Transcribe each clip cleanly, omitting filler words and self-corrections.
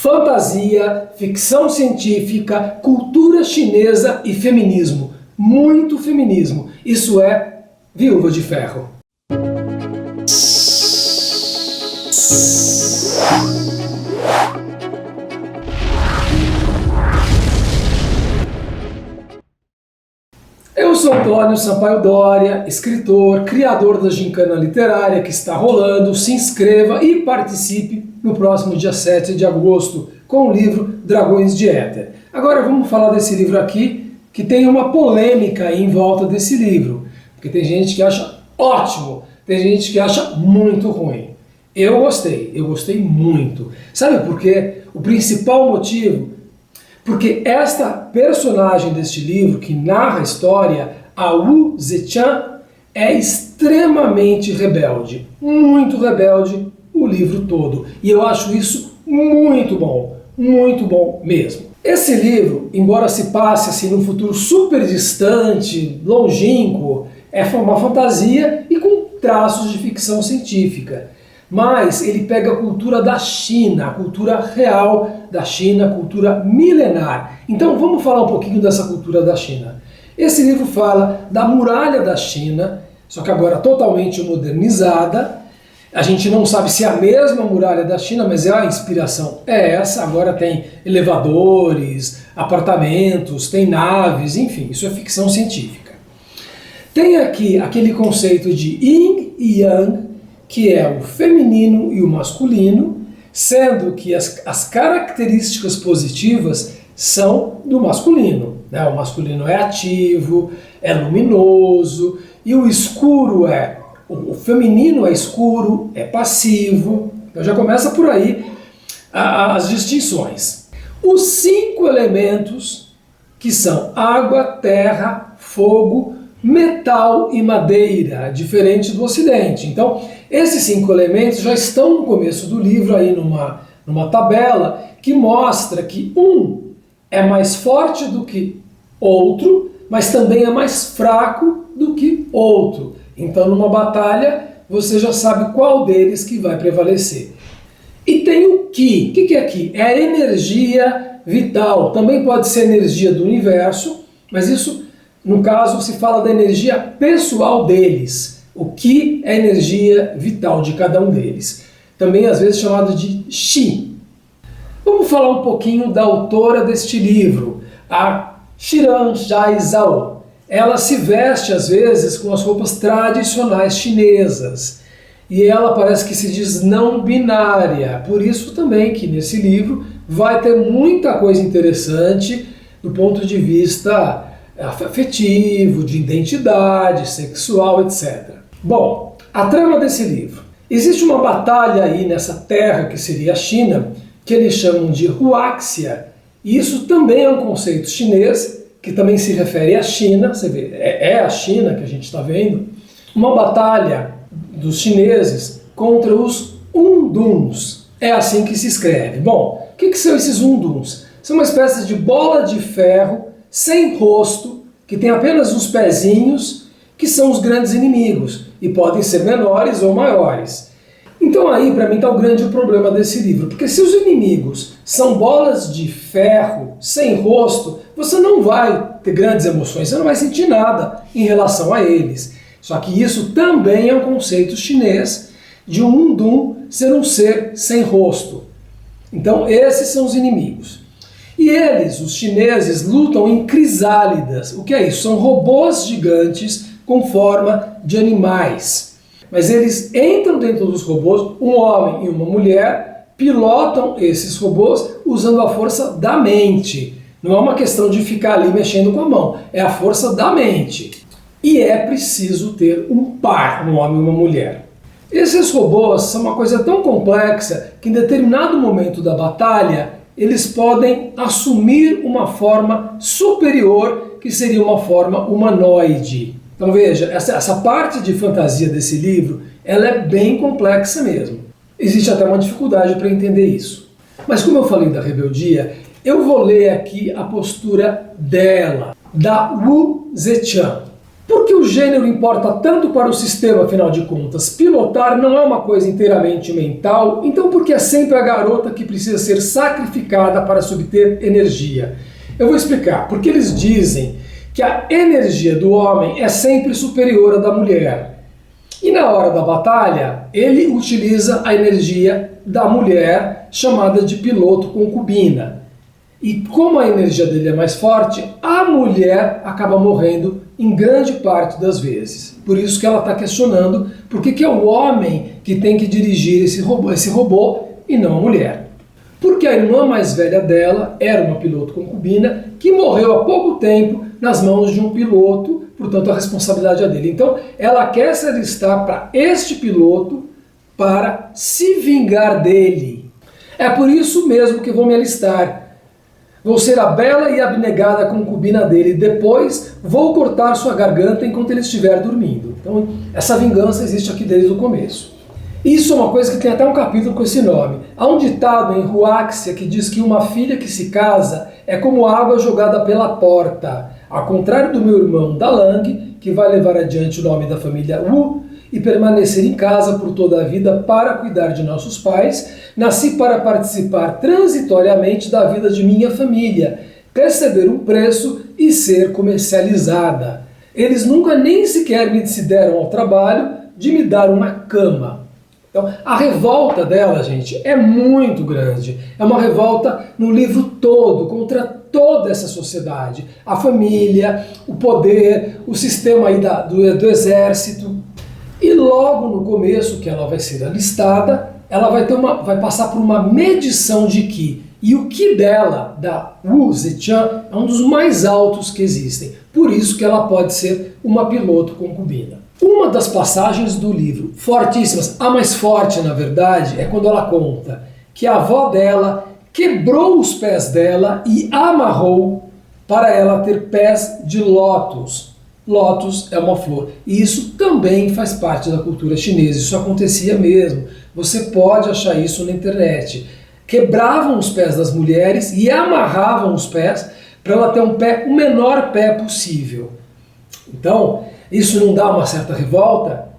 fantasia, ficção científica, cultura chinesa e feminismo. Muito feminismo. Isso é Viúva de Ferro. Eu sou Antônio Sampaio Doria, escritor, criador da Gincana Literária que está rolando. Se inscreva e participe no próximo dia 7 de agosto com o livro Dragões de Éter. Agora vamos falar desse livro aqui, que tem uma polêmica em volta desse livro, porque tem gente que acha ótimo, tem gente que acha muito ruim. Eu gostei muito. Sabe por quê? O principal motivo, porque esta personagem deste livro, que narra a história, a Wu Zetian, é extremamente rebelde, muito rebelde o livro todo. E eu acho isso muito bom mesmo. Esse livro, embora se passe assim num futuro super distante, longínquo, é uma fantasia e com traços de ficção científica. Mas ele pega a cultura da China, a cultura real da China, a cultura milenar. Então vamos falar um pouquinho dessa cultura da China. Esse livro fala da muralha da China, só que agora totalmente modernizada. A gente não sabe se é a mesma muralha da China, mas a inspiração é essa. Agora tem elevadores, apartamentos, tem naves, enfim, isso é ficção científica. Tem aqui aquele conceito de Yin e Yang, que é o feminino e o masculino, sendo que as características positivas são do masculino. Né? O masculino é ativo, é luminoso, e o escuro o feminino é escuro, é passivo. Então já começa por aí as distinções. Os 5 elementos, que são água, terra, fogo, metal e madeira, diferente do Ocidente. Então, esses 5 elementos já estão no começo do livro, aí numa tabela, que mostra que um é mais forte do que outro, mas também é mais fraco do que outro. Então, numa batalha, você já sabe qual deles que vai prevalecer. E tem o Qi. O que é Qi? É a energia vital. Também pode ser energia do universo, mas isso, no caso, se fala da energia pessoal deles. O Qi é a energia vital de cada um deles. Também, às vezes, chamado de Qi. Vamos falar um pouquinho da autora deste livro, a Xiran Jai Zhao. Ela se veste, às vezes, com as roupas tradicionais chinesas. E ela parece que se diz não binária. Por isso também que nesse livro vai ter muita coisa interessante do ponto de vista afetivo, de identidade, sexual, etc. Bom, a trama desse livro. Existe uma batalha aí nessa terra que seria a China, que eles chamam de Huaxia. E isso também é um conceito chinês, que também se refere à China, você vê, é a China que a gente está vendo, uma batalha dos chineses contra os Unduns. É assim que se escreve. Bom, o que são esses Unduns? São uma espécie de bola de ferro, sem rosto, que tem apenas uns pezinhos, que são os grandes inimigos, e podem ser menores ou maiores. Então aí, para mim, está o grande problema desse livro, porque se os inimigos são bolas de ferro sem rosto, você não vai ter grandes emoções, você não vai sentir nada em relação a eles. Só que isso também é um conceito chinês de um Undun ser um ser sem rosto. Então esses são os inimigos. E eles, os chineses, lutam em crisálidas. O que é isso? São robôs gigantes com forma de animais. Mas eles entram dentro dos robôs, um homem e uma mulher, pilotam esses robôs usando a força da mente. Não é uma questão de ficar ali mexendo com a mão, é a força da mente. E é preciso ter um par, um homem e uma mulher. Esses robôs são uma coisa tão complexa que em determinado momento da batalha eles podem assumir uma forma superior, que seria uma forma humanoide. Então veja, essa parte de fantasia desse livro, ela é bem complexa mesmo. Existe até uma dificuldade para entender isso. Mas como eu falei da rebeldia, eu vou ler aqui a postura dela, da Wu Zetian. Porque o gênero importa tanto para o sistema, afinal de contas, pilotar não é uma coisa inteiramente mental, então por que é sempre a garota que precisa ser sacrificada para se obter energia? Eu vou explicar, porque eles dizem que a energia do homem é sempre superior à da mulher. E na hora da batalha, ele utiliza a energia da mulher, chamada de piloto concubina. E como a energia dele é mais forte, a mulher acaba morrendo em grande parte das vezes. Por isso que ela está questionando por que é o homem que tem que dirigir esse robô e não a mulher. Porque a irmã mais velha dela era uma piloto concubina que morreu há pouco tempo nas mãos de um piloto, portanto a responsabilidade é dele. Então ela quer se alistar para este piloto para se vingar dele. É por isso mesmo que vou me alistar. Vou ser a bela e abnegada concubina dele. Depois vou cortar sua garganta enquanto ele estiver dormindo. Então essa vingança existe aqui desde o começo. Isso é uma coisa que tem até um capítulo com esse nome. Há um ditado em Ruáxia que diz que uma filha que se casa é como água jogada pela porta. Ao contrário do meu irmão Dalang, que vai levar adiante o nome da família Wu e permanecer em casa por toda a vida para cuidar de nossos pais, nasci para participar transitoriamente da vida de minha família, receber um preço e ser comercializada. Eles nunca nem sequer me se deram ao trabalho de me dar uma cama. Então, a revolta dela, gente, é muito grande. É uma revolta no livro todo, contra toda essa sociedade. A família, o poder, o sistema aí do exército. E logo no começo, que ela vai ser alistada, ela vai passar por uma medição de Qi. E o Qi dela, da Wu Zetian, é um dos mais altos que existem. Por isso que ela pode ser uma piloto concubina. Uma das passagens do livro, fortíssimas, a mais forte na verdade, é quando ela conta que a avó dela quebrou os pés dela e amarrou para ela ter pés de lótus. Lótus é uma flor. E isso também faz parte da cultura chinesa. Isso acontecia mesmo. Você pode achar isso na internet. Quebravam os pés das mulheres e amarravam os pés para ela ter o menor pé possível. Então, isso não dá uma certa revolta?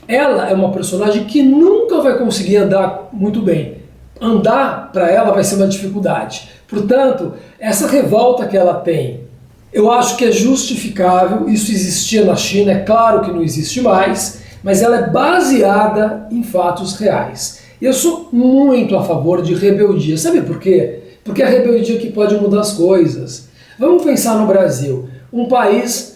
Ela é uma personagem que nunca vai conseguir andar muito bem. Andar para ela vai ser uma dificuldade. Portanto, essa revolta que ela tem, eu acho que é justificável. Isso existia na China, é claro que não existe mais, mas ela é baseada em fatos reais. Eu sou muito a favor de rebeldia. Sabe por quê? Porque é a rebeldia que pode mudar as coisas. Vamos pensar no Brasil, um país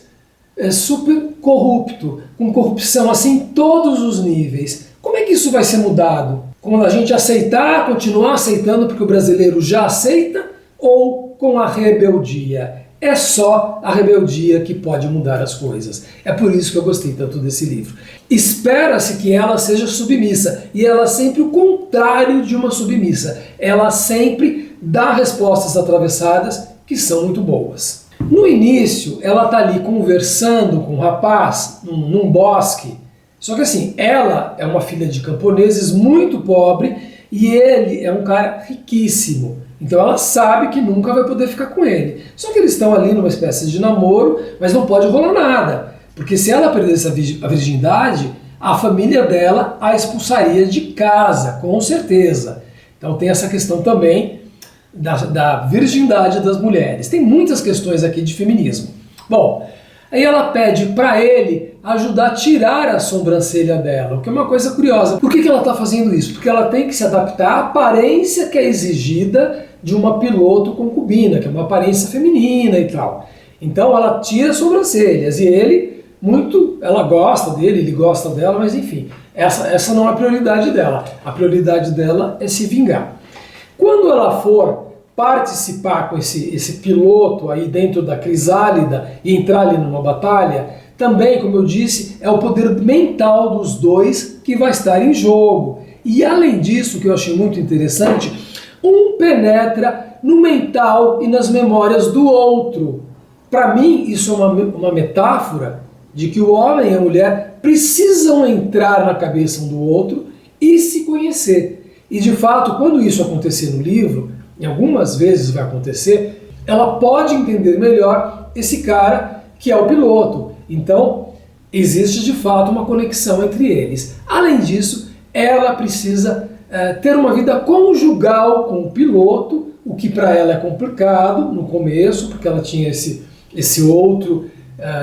super corrupto, com corrupção assim em todos os níveis. Como é que isso vai ser mudado? Quando a gente aceitar, continuar aceitando porque o brasileiro já aceita, ou com a rebeldia? É só a rebeldia que pode mudar as coisas. É por isso que eu gostei tanto desse livro. Espera-se que ela seja submissa, e ela é sempre o contrário de uma submissa. Ela sempre dá respostas atravessadas que são muito boas. No início, ela está ali conversando com um rapaz num bosque. Só que assim, ela é uma filha de camponeses muito pobre e ele é um cara riquíssimo. Então ela sabe que nunca vai poder ficar com ele. Só que eles estão ali numa espécie de namoro, mas não pode rolar nada. Porque se ela perdesse a virgindade, a família dela a expulsaria de casa, com certeza. Então tem essa questão também da virgindade das mulheres. Tem muitas questões aqui de feminismo. Bom, aí ela pede para ele ajudar a tirar a sobrancelha dela, o que é uma coisa curiosa. Por que ela está fazendo isso? Porque ela tem que se adaptar à aparência que é exigida de uma piloto concubina, que é uma aparência feminina e tal. Então ela tira as sobrancelhas e ela gosta dele, ele gosta dela, mas enfim, essa não é a prioridade dela. A prioridade dela é se vingar. Quando ela for participar com esse piloto aí dentro da crisálida e entrar ali numa batalha, também, como eu disse, é o poder mental dos dois que vai estar em jogo. E além disso, que eu achei muito interessante, um penetra no mental e nas memórias do outro. Para mim, isso é uma metáfora de que o homem e a mulher precisam entrar na cabeça um do outro e se conhecer. E de fato, quando isso acontecer no livro, e algumas vezes vai acontecer, ela pode entender melhor esse cara que é o piloto. Então, Existe de fato uma conexão entre eles. Além disso, ela precisa ter uma vida conjugal com o piloto, o que para ela é complicado no começo, porque ela tinha esse outro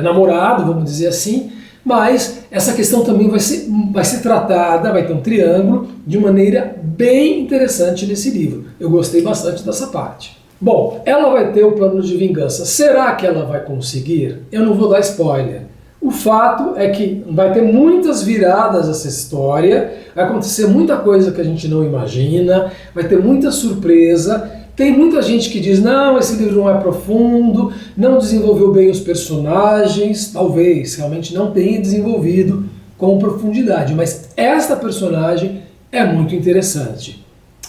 namorado, vamos dizer assim, mas essa questão também vai ser tratada, vai ter um triângulo, de maneira bem interessante nesse livro. Eu gostei bastante dessa parte. Bom, ela vai ter o plano de vingança. Será que ela vai conseguir? Eu não vou dar spoiler. O fato é que vai ter muitas viradas essa história, vai acontecer muita coisa que a gente não imagina, vai ter muita surpresa. Tem muita gente que diz, não, esse livro não é profundo, não desenvolveu bem os personagens, talvez realmente não tenha desenvolvido com profundidade, mas esta personagem é muito interessante.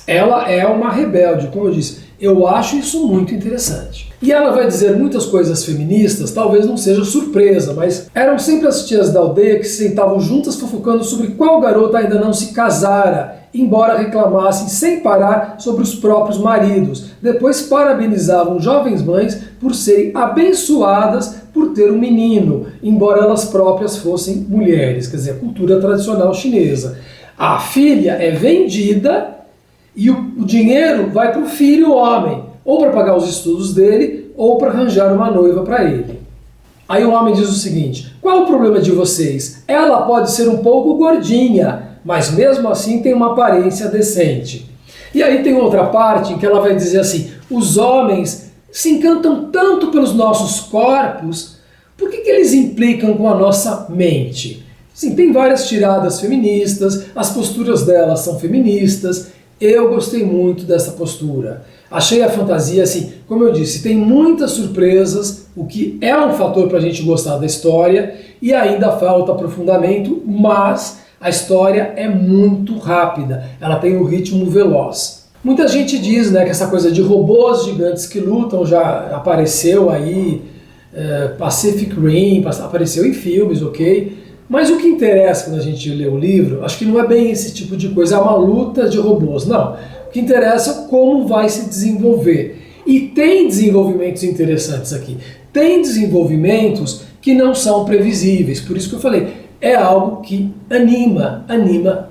Ela é uma rebelde, como eu disse, eu acho isso muito interessante. E ela vai dizer muitas coisas feministas, talvez não seja surpresa, mas eram sempre as tias da aldeia que se sentavam juntas fofocando sobre qual garota ainda não se casara, embora reclamassem sem parar sobre os próprios maridos. Depois parabenizavam jovens mães por serem abençoadas por ter um menino, embora elas próprias fossem mulheres, quer dizer, a cultura tradicional chinesa. A filha é vendida e o dinheiro vai para o filho homem, ou para pagar os estudos dele, ou para arranjar uma noiva para ele. Aí o homem diz o seguinte, qual o problema de vocês? Ela pode ser um pouco gordinha, mas mesmo assim tem uma aparência decente. E aí tem outra parte em que ela vai dizer assim, os homens se encantam tanto pelos nossos corpos, por que eles implicam com a nossa mente? Sim, tem várias tiradas feministas, as posturas delas são feministas, eu gostei muito dessa postura. Achei a fantasia, assim, como eu disse, tem muitas surpresas, o que é um fator para a gente gostar da história, e ainda falta aprofundamento, mas a história é muito rápida, ela tem um ritmo veloz. Muita gente diz, né, que essa coisa de robôs gigantes que lutam já apareceu aí, Pacific Rim, apareceu em filmes, ok? Mas o que interessa quando a gente lê o livro, acho que não é bem esse tipo de coisa, é uma luta de robôs, não. O que interessa é como vai se desenvolver. E tem desenvolvimentos interessantes aqui. Tem desenvolvimentos que não são previsíveis, por isso que eu falei, é algo que anima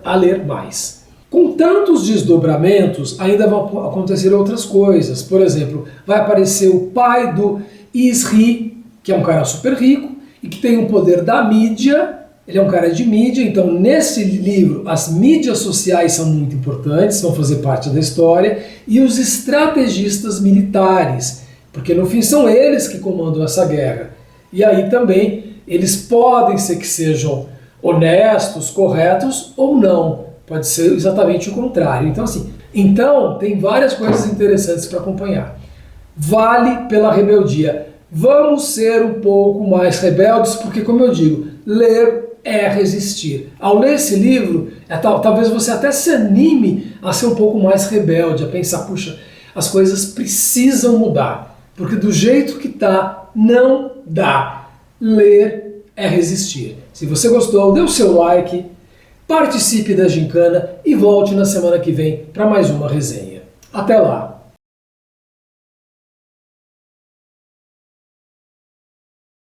a ler mais. Com tantos desdobramentos, ainda vão acontecer outras coisas. Por exemplo, vai aparecer o pai do Isri, que é um cara super rico, e que tem o poder da mídia. Ele é um cara de mídia, então nesse livro as mídias sociais são muito importantes, vão fazer parte da história, e os estrategistas militares, porque no fim são eles que comandam essa guerra. E aí também eles podem ser que sejam honestos, corretos ou não, pode ser exatamente o contrário. Então assim, tem várias coisas interessantes para acompanhar. Vale pela rebeldia. Vamos ser um pouco mais rebeldes, porque como eu digo, ler é resistir. Ao ler esse livro, talvez você até se anime a ser um pouco mais rebelde, a pensar, puxa, as coisas precisam mudar, porque do jeito que tá, não dá. Ler é resistir. Se você gostou, dê o seu like, participe da gincana e volte na semana que vem para mais uma resenha. Até lá!